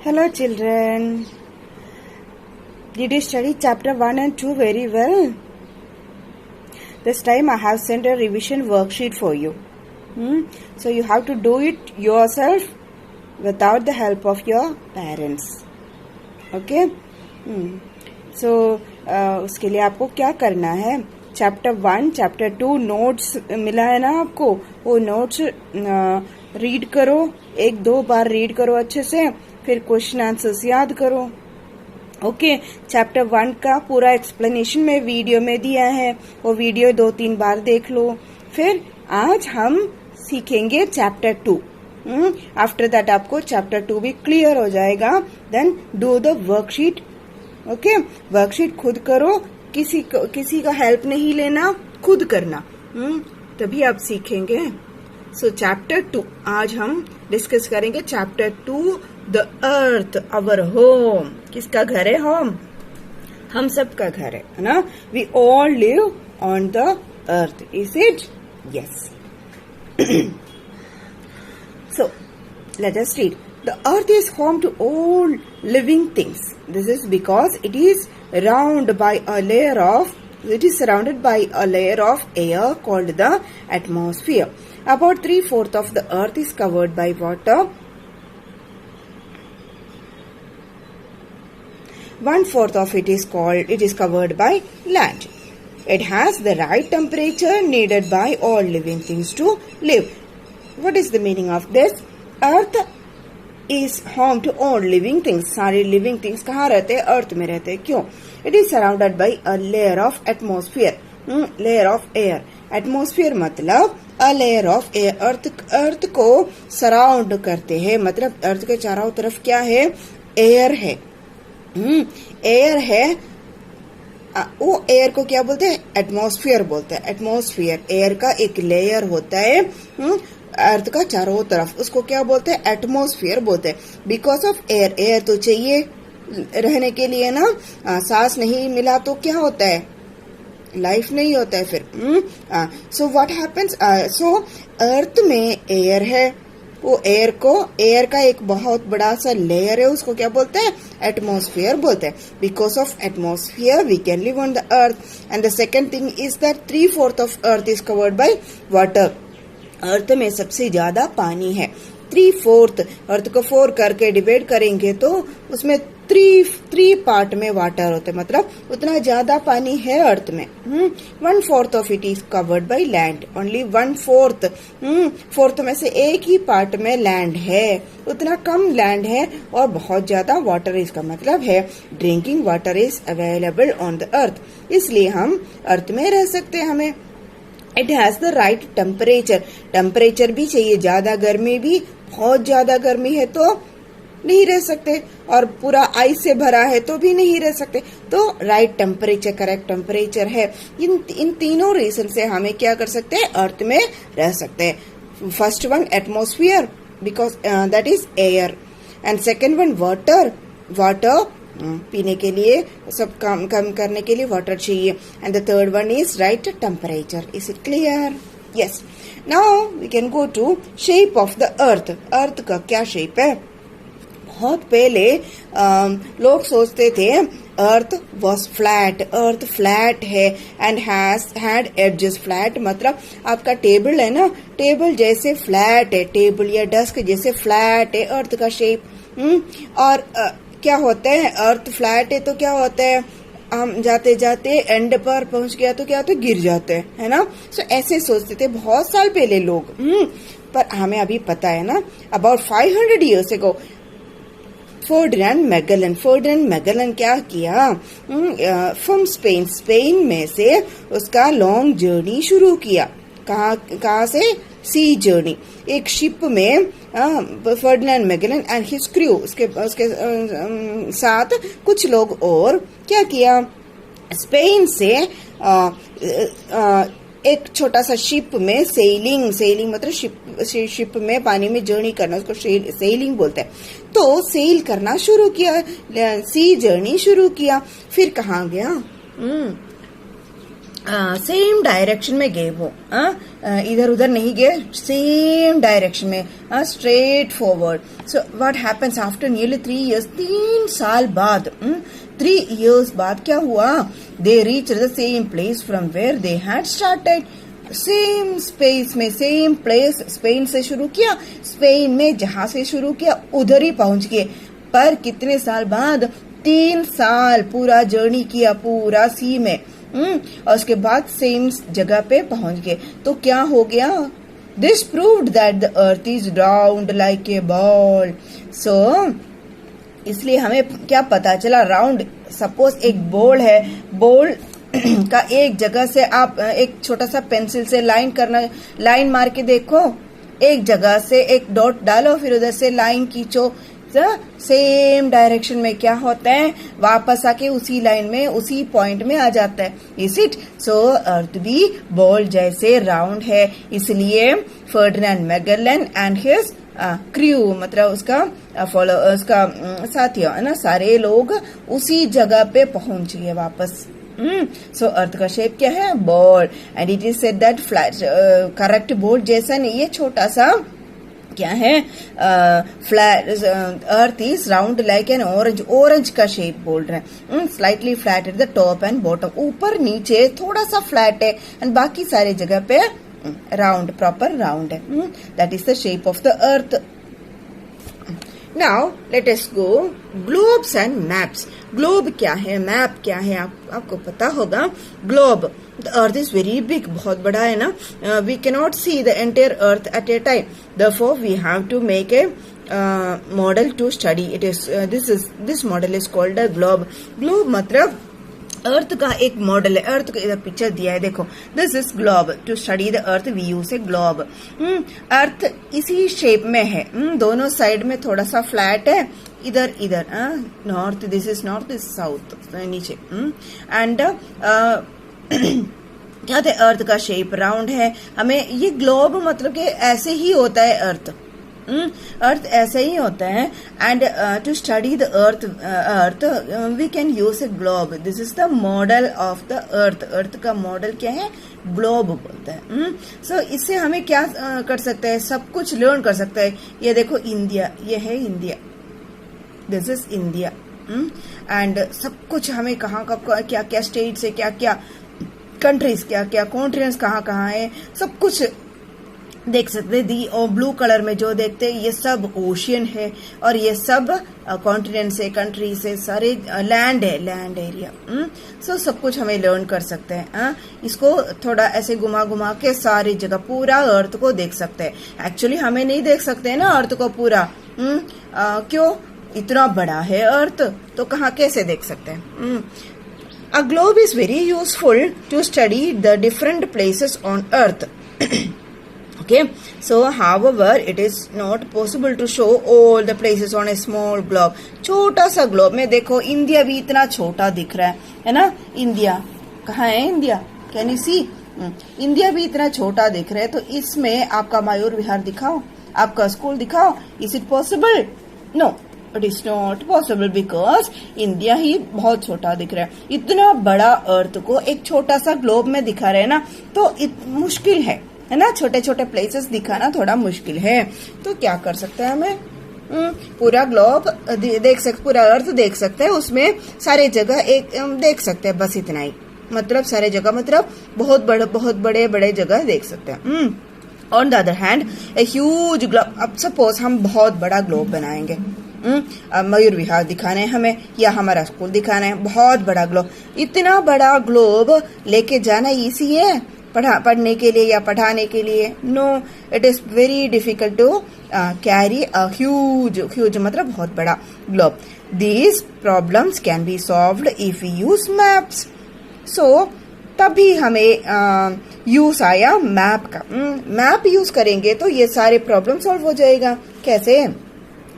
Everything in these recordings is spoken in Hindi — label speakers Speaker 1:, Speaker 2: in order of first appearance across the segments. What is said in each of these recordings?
Speaker 1: Hello children. Did you study chapter 1 and 2 very well? This time I have sent a revision worksheet for you. So you have to do it yourself without the help of your parents. Okay? So उसके लिए आपको क्या करना है? चैप्टर 1, चैप्टर 2 नोट्स मिला है ना आपको, वो नोट्स रीड करो, 1-2 बार रीड करो अच्छे से, फिर क्वेश्चन आंसर्स याद करो. ओके, चैप्टर 1 का पूरा एक्सप्लेनेशन मैं वीडियो में दिया है, वो वीडियो 2-3 बार देख लो. फिर आज हम सीखेंगे चैप्टर 2. आफ्टर दैट आपको चैप्टर 2 भी क्लियर हो जाएगा. Then do the worksheet. Okay, worksheet खुद करो, किसी का हेल्प नहीं लेना, खुद करना, तभी आप सीखेंगे. सो चैप्टर 2 आज हम डिस्कस करेंगे. Chapter 2 the earth our home. किसका घर है? होम हम सब का घर है ना. We all live on the earth. Is it? Yes. So let us read. The earth is home to all living things. This is because it is surrounded by a layer of air called the atmosphere. About 3/4 of the earth is covered by water. 1/4 of it is covered by land. It has the right temperature needed by all living things to live. What is the meaning of this? Earth is home to all living things. सारे living things कहाँ रहते हैं? अर्थ में रहते हैं. क्यों? It is surrounded by a layer of atmosphere. Layer of air. Atmosphere मतलब a layer of air. अर्थ को सराउंड करते हैं, मतलब अर्थ के चारों तरफ क्या है? एयर है. एयर है. वो एयर को क्या बोलते हैं? एटमॉस्फेयर बोलते हैं. एटमॉस्फेयर एयर का एक लेयर होता है अर्थ का चारों तरफ, उसको क्या बोलते हैं? एटमॉस्फेयर बोलते हैं. Because of air. एयर तो चाहिए रहने के लिए ना. सांस नहीं मिला तो क्या होता है? लाइफ नहीं होता है फिर. So what happens? सो अर्थ में एयर है. वो एयर का एक बहुत बड़ा सा लेयर है, उसको क्या बोलते हैं? एटमॉस्फेयर बोलते हैं. Because of atmosphere we can live on the earth. And the second thing is that 3/4 of earth is covered by water. Earth में सबसे ज्यादा पानी है. 3/4 अर्थ को 4 करके डिवाइड करेंगे तो उसमें 3 पार्ट में वाटर होते हैं, मतलब उतना ज्यादा पानी है अर्थ में. 1/4 of it is covered by land. Only 1/4. 4th में से एक ही पार्ट में लैंड है. उतना कम लैंड है और बहुत ज्यादा वाटर. इसका मतलब है drinking water is available on the अर्थ. इसलिए हम अर्थ में रह सकते हैं. हमें it has the right temperature. Temperature भी चाहिए. ज्यादा गर्मी भी, बहुत ज्यादा गर्मी है तो नहीं रह सकते, और पूरा आइस से भरा है तो भी नहीं रह सकते. तो राइट टेम्परेचर, करेक्ट टेम्परेचर है. इन तीनों रीजन से हमें क्या कर सकते हैं? अर्थ में रह सकते हैं. First one atmosphere, because that is air. And second one water पीने के लिए, सब काम करने के लिए वाटर चाहिए. And the third one is right temperature. Is it clear? Yes. Now we can go to shape of the earth. Earth का क्या शेप है? बहुत पहले लोग सोचते थे earth was flat. Earth flat है एंड हैड एडजेस. फ्लैट मतलब आपका टेबल है ना, टेबल जैसे फ्लैट है, टेबल या डेस्क जैसे फ्लैट है अर्थ का शेप. और क्या होता है? अर्थ फ्लैट है तो क्या होता है? हम जाते जाते एंड पर पहुंच गया तो क्या होता है? गिर जाते हैं, है ना. सो ऐसे सोचते थे बहुत साल पहले लोग. पर हमें अभी पता है ना, about 500 years ago Ferdinand Magellan क्या किया? फ्रॉम स्पेन में से उसका लॉन्ग जर्नी शुरू किया. कहाँ से? सी जर्नी. एक शिप में Ferdinand Magellan and his crew, उसके साथ कुछ लोग और क्या किया? स्पेन से एक छोटा सा शिप में सेलिंग मतलब शिप में पानी में जर्नी करना, उसको सेलिंग बोलते हैं. तो सेल करना शुरू किया, सी जर्नी शुरू किया. फिर कहाँ गया? सेम डायरेक्शन में गए वो, इधर उधर नहीं गए, सेम डायरेक्शन में, straight forward. So what happens after nearly 3 years, 3 साल बाद, 3 years बाद क्या हुआ? They reach the same place from where they had started. Same space में, सेम प्लेस, स्पेन से शुरू किया, स्पेन में जहां से शुरू किया उधर ही पहुंच गए. पर कितने साल बाद? 3 साल पूरा जर्नी किया, पूरा सी में, और उसके बाद सेम जगह पे पहुंच गए. तो क्या हो गया? This proved that the earth is round like a ball. So इसलिए हमें क्या पता चला? राउंड, सपोज एक बॉल है, बॉल का एक जगह से आप एक छोटा सा पेंसिल से लाइन मार के देखो, एक जगह से एक डॉट डालो, फिर उधर से लाइन खींचो, सेम डायरेक्शन में क्या होता है? वापस आके उसी लाइन में, उसी पॉइंट में आ जाता है. Is it? सो अर्थ भी बॉल जैसे राउंड है. इसलिए Ferdinand Magellan and his crew, मतलब उसका साथियों है ना, सारे लोग उसी जगह पे पहुंच गए वापस. सो अर्थ का शेप क्या है? Ball. And it is said that flat, correct ball जैसा नहीं, ये छोटा सा क्या है? Flat. Earth is round like an orange, orange का शेप बोल रहे हैं. Slightly flat at the top and bottom, ऊपर नीचे थोड़ा सा फ्लैट है, एंड बाकी सारे जगह पे राउंड, प्रॉपर राउंड है. That is the shape of the earth. Now let us go globes and maps. Globe क्या है, मैप क्या है, आपको पता होगा. Globe, the earth is very big, बहुत बड़ा है ना. We can not see the entire earth at a time, therefore we have to make a model to study it. Is this model is called a globe. Globe मतलब अर्थ का एक मॉडल है. अर्थ का इधर पिक्चर दिया है, देखो. This is globe. To study the earth we use a globe. Earth इसी शेप में है, दोनों साइड में थोड़ा सा फ्लैट है, इधर इधर north, this is north, this south, नीचे. एंड क्या थे? अर्थ का शेप राउंड है. हमें ये ग्लोब मतलब कि ऐसे ही होता है अर्थ. अर्थ ऐसे ही होता है. And to study the earth we can use a globe. This is the model of the earth. Earth का मॉडल क्या है? ग्लोब बोलता है. सो इससे हमें क्या कर सकते हैं? सब कुछ लर्न कर सकते हैं. ये देखो इंडिया, ये है India, this is India. And सब कुछ हमें कहाँ का क्या क्या स्टेट से क्या क्या कंट्रीज, क्या क्या कॉन्टिनेंट्स कहाँ है, सब कुछ देख सकते हैं. दी और ब्लू कलर में जो देखते हैं ये सब ओशियन है, और ये सब कॉन्टिनेंट से, कंट्री से, सारे लैंड है, लैंड एरिया. सो सब कुछ हमें लर्न कर सकते हैं. इसको थोड़ा ऐसे घुमा घुमा के सारी जगह पूरा अर्थ को देख सकते हैं. एक्चुअली हमें नहीं देख सकते हैं ना अर्थ को पूरा. क्यों? इतना बड़ा है अर्थ, तो कहाँ कैसे देख सकते हैं? A globe is very useful to study the different places on earth. Okay, so however it is not possible to show all the places on a small globe. छोटा सा ग्लोब में देखो, इंडिया भी इतना छोटा दिख रहा है ना. इंडिया कहाँ है? India, can you see? India भी इतना छोटा दिख रहा है. तो इसमें आपका मयूर विहार दिखाओ, आपका स्कूल दिखाओ. Is it possible? No, it is not possible, because India ही बहुत छोटा दिख रहा है. इतना बड़ा अर्थ को एक छोटा सा ग्लोब में दिखा रहे हैं ना, तो मुश्किल है ना. छोटे छोटे प्लेसेस दिखाना थोड़ा मुश्किल है. तो क्या कर सकते हैं? हमें पूरा ग्लोब देख सकते, पूरा अर्थ देख सकते हैं, उसमें सारे जगह एक देख सकते हैं, बस इतना ही. मतलब सारे जगह मतलब बहुत बड़े बड़े जगह देख सकते हैं. On the other hand a huge globe. अब सपोज हम बहुत बड़ा ग्लोब बनाएंगे, मयूर विहार दिखाना है हमें, या हमारा स्कूल दिखाना है, बहुत बड़ा ग्लोब. इतना बड़ा ग्लोब लेके जाना इजी है पढ़ने के लिए या पढ़ाने के लिए? No, it is very difficult to carry a huge मतलब बहुत बड़ा globe. These problems can be solved if you use maps. So तभी हमें यूज आया मैप का. मैप यूज करेंगे तो ये सारे प्रॉब्लम सॉल्व हो जाएगा. कैसे?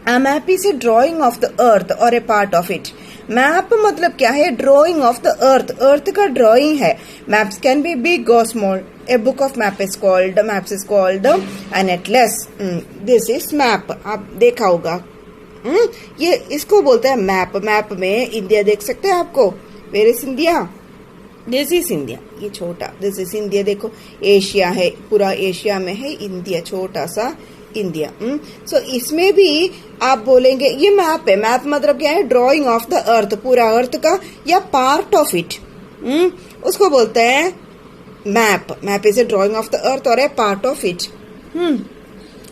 Speaker 1: A map is a drawing of the earth or a part of it. Map मतलब क्या है? Drawing of the earth. Earth का ड्रॉइंग है. मैप्स कैन बी बिग और small. A book of maps is called an atlas. This is map. आप देखा होगा, ये इसको बोलते हैं मैप. मैप में इंडिया देख सकते हैं आपको. Where is India? This is India, ये छोटा, दिस इज इंडिया, देखो एशिया है, पूरा एशिया में है इंडिया, छोटा सा इंडिया। सो इसमें भी आप बोलेंगे ये मैप है, मैप मतलब क्या है, ड्रॉइंग ऑफ द अर्थ, पूरा अर्थ का या पार्ट ऑफ इट, उसको बोलते हैं map. Map is a drawing of the earth और a part of it.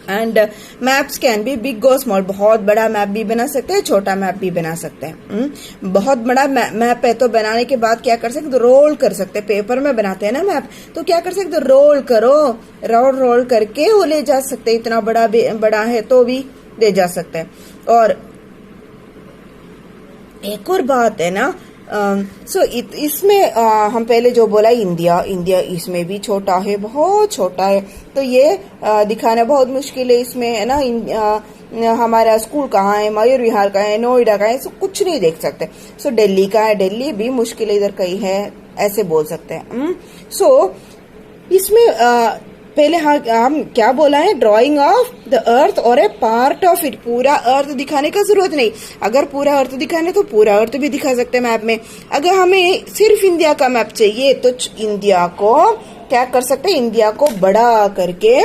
Speaker 1: And maps can be big और स्मॉल, बहुत बड़ा मैप भी बना सकते हैं, छोटा मैप भी बना सकते हैं। बहुत बड़ा मैप है तो बनाने के बाद क्या कर सकते, रोल कर सकते हैं, पेपर में बनाते हैं ना मैप, तो क्या कर सकते, रोल करो, रोल करके वो ले जा सकते हैं, इतना बड़ा है तो भी ले जा सकते हैं। और एक और बात है ना, इसमें हम पहले जो बोला इंडिया इसमें भी छोटा है, बहुत छोटा है, तो ये दिखाना बहुत मुश्किल है इसमें, है ना। हमारा स्कूल कहाँ है, मयूर विहार का है, नोएडा का है, सो कुछ नहीं देख सकते। सो दिल्ली का है, दिल्ली भी मुश्किल है, इधर कहीं है, ऐसे बोल सकते हैं। सो इसमें पहले हम क्या बोला है, ड्राइंग ऑफ द अर्थ और ए पार्ट ऑफ इट, पूरा अर्थ दिखाने का जरूरत नहीं, अगर पूरा अर्थ दिखाने तो पूरा अर्थ भी दिखा सकते हैं मैप में। अगर हमें सिर्फ इंडिया का मैप चाहिए तो इंडिया को क्या कर सकते हैं, इंडिया को बड़ा करके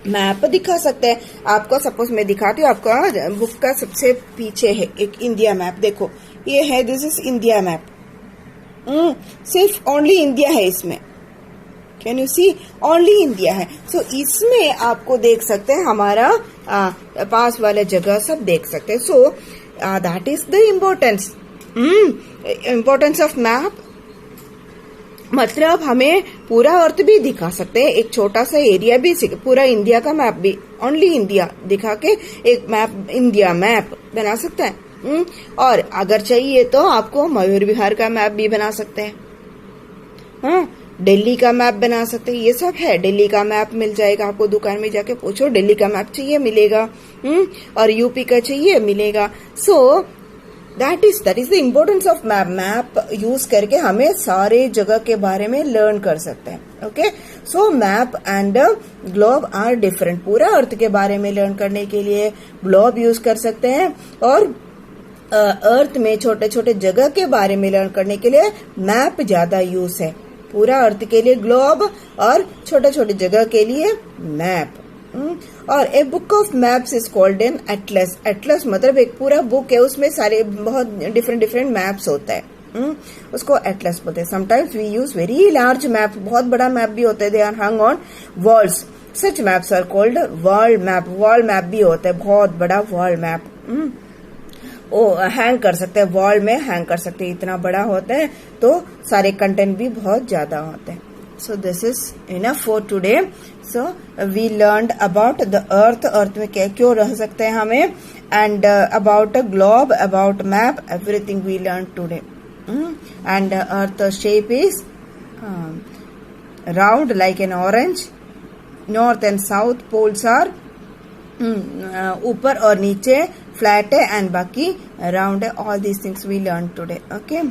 Speaker 1: मैप दिखा सकते हैं। आपको सपोज मैं दिखाती हूँ, आपका बुक का सबसे पीछे है एक इंडिया मैप, देखो ये है, दिस इज इंडिया मैप। सिर्फ ओनली इंडिया है इसमें, can you see, only India है। सो इसमें आपको देख सकते हैं हमारा पास वाले जगह सब देख सकते हैं। So that is the importance of map. मतलब हमें पूरा अर्थ भी दिखा सकते हैं, एक छोटा सा एरिया भी, पूरा इंडिया का मैप भी, ओनली इंडिया दिखा के एक मैप, इंडिया मैप बना सकते हैं। और अगर चाहिए तो आपको मयूर विहार का मैप भी बना सकते हैं, हाँ, दिल्ली का मैप बना सकते हैं, ये सब है। दिल्ली का मैप मिल जाएगा आपको, दुकान में जाके पूछो दिल्ली का मैप चाहिए, मिलेगा। और यूपी का चाहिए, मिलेगा। So that is the importance of map. Map use करके हमें सारे जगह के बारे में लर्न कर सकते हैं। Okay, so map and globe are different. पूरा अर्थ के बारे में लर्न करने के लिए ग्लोब यूज कर सकते हैं, और अर्थ में छोटे छोटे जगह के बारे में लर्न करने के लिए मैप ज्यादा यूज है। पूरा अर्थ के लिए ग्लोब और छोटे छोटे जगह के लिए मैप। और ए book of maps is called an Atlas. Atlas मतलब एक पूरा बुक है, उसमें सारे बहुत डिफरेंट मैप्स होता है, उसको एटलस बोलते हैं। Sometimes we use very large map, बहुत बड़ा मैप भी होता है, they are hung on walls, such maps are called world map. World map भी होता है, बहुत बड़ा वर्ल्ड मैप, वो हैंग कर सकते हैं, वॉल में हैंग कर सकते हैं, इतना बड़ा होता है, तो सारे कंटेंट भी बहुत ज्यादा होते हैं। So this is enough for today. So we learned about the earth, earth में क्या क्यों रह सकते हैं हमें, and about a globe, about map, everything we learn today. And earth shape is round like an orange, north and south poles are ऊपर और नीचे फ्लैट है, एंड बाकी राउंड है। All these things we learn today. Okay.